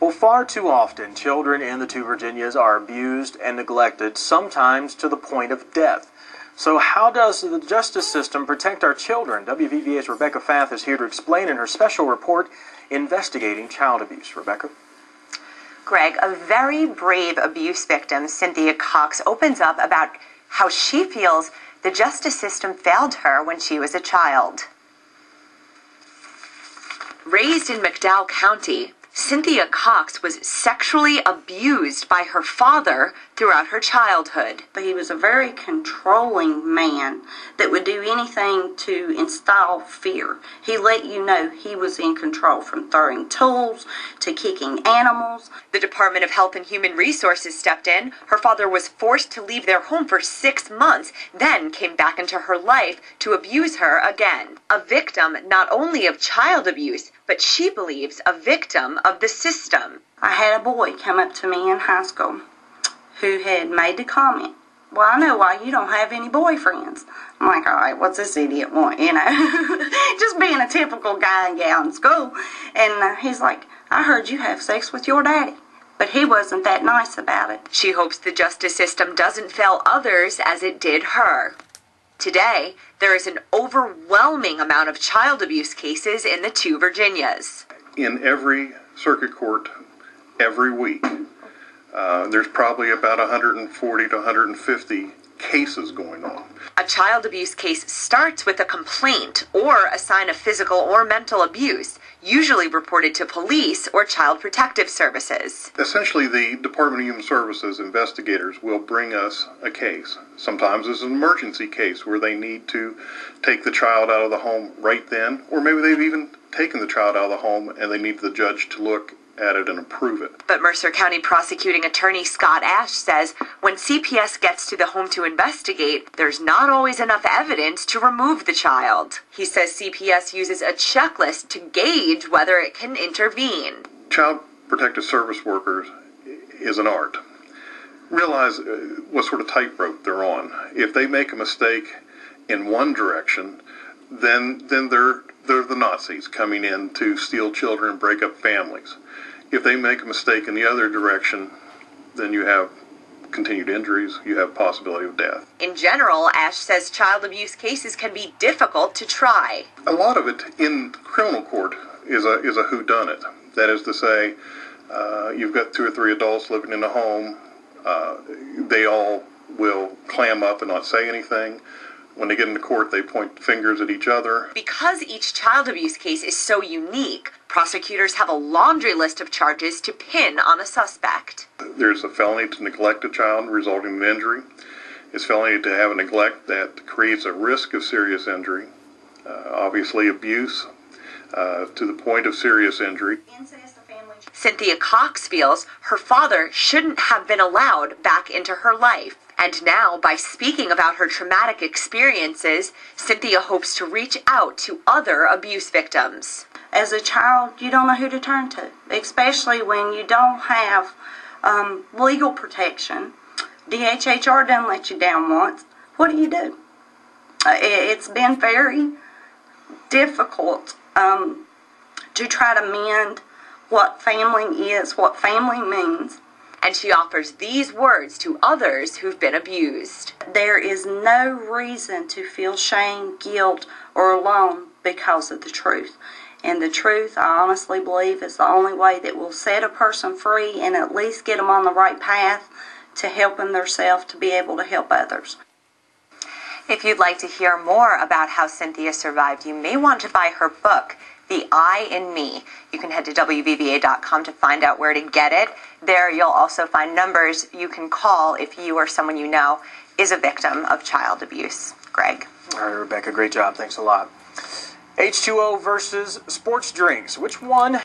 Well, far too often, children in the two Virginias are abused and neglected, sometimes to the point of death. So how does the justice system protect our children? WVVA's Rebecca Fath is here to explain in her special report, Investigating Child Abuse. Rebecca? Greg, a very brave abuse victim, Cynthia Cox, opens up about how she feels the justice system failed her when she was a child. Raised in McDowell County, Cynthia Cox was sexually abused by her father throughout her childhood. But he was a very controlling man that would do anything to instill fear. He let you know he was in control, from throwing tools to kicking animals. The Department of Health and Human Resources stepped in. Her father was forced to leave their home for 6 months, then came back into her life to abuse her again. A victim not only of child abuse, but she believes a victim of the system. I had a boy come up to me in high school who had made the comment, "Well, I know why you don't have any boyfriends." I'm like, all right, what's this idiot want, you know? Just being a typical guy and gal in school. And he's like, "I heard you have sex with your daddy." But he wasn't that nice about it. She hopes the justice system doesn't fail others as it did her. Today, there is an overwhelming amount of child abuse cases in the two Virginias. In every circuit court, every week, there's probably about 140 to 150 cases going on. A child abuse case starts with a complaint or a sign of physical or mental abuse, usually reported to police or child protective services. Essentially, the Department of Human Services investigators will bring us a case. Sometimes it's an emergency case where they need to take the child out of the home right then, or maybe they've even taken the child out of the home and they need the judge to look at it and approve it. But Mercer County prosecuting attorney Scott Ash says when CPS gets to the home to investigate, there's not always enough evidence to remove the child. He says CPS uses a checklist to gauge whether it can intervene. Child protective service workers is an art. Realize what sort of tightrope they're on. If they make a mistake in one direction, then they're the Nazis coming in to steal children and break up families. If they make a mistake in the other direction, then you have continued injuries, you have possibility of death. In general, Ash says child abuse cases can be difficult to try. A lot of it in criminal court is a whodunit. That is to say, you've got 2 or 3 adults living in a home. They all will clam up and not say anything. When they get into court, they point fingers at each other. Because each child abuse case is so unique, prosecutors have a laundry list of charges to pin on a suspect. There's a felony to neglect a child resulting in injury. It's felony to have a neglect that creates a risk of serious injury. Obviously, abuse to the point of serious injury. Cynthia Cox feels her father shouldn't have been allowed back into her life. And now, by speaking about her traumatic experiences, Cynthia hopes to reach out to other abuse victims. As a child, you don't know who to turn to, especially when you don't have legal protection. DHHR doesn't let you down once. What do? It's been very difficult to try to mend what family is, what family means. And she offers these words to others who've been abused. There is no reason to feel shame, guilt, or alone because of the truth. And the truth, I honestly believe, is the only way that will set a person free and at least get them on the right path to helping themselves to be able to help others. If you'd like to hear more about how Cynthia survived, you may want to buy her book, The I in Me. You can head to WVVA.com to find out where to get it. There you'll also find numbers you can call if you or someone you know is a victim of child abuse. Greg. All right, Rebecca, great job. Thanks a lot. H2O versus sports drinks. Which one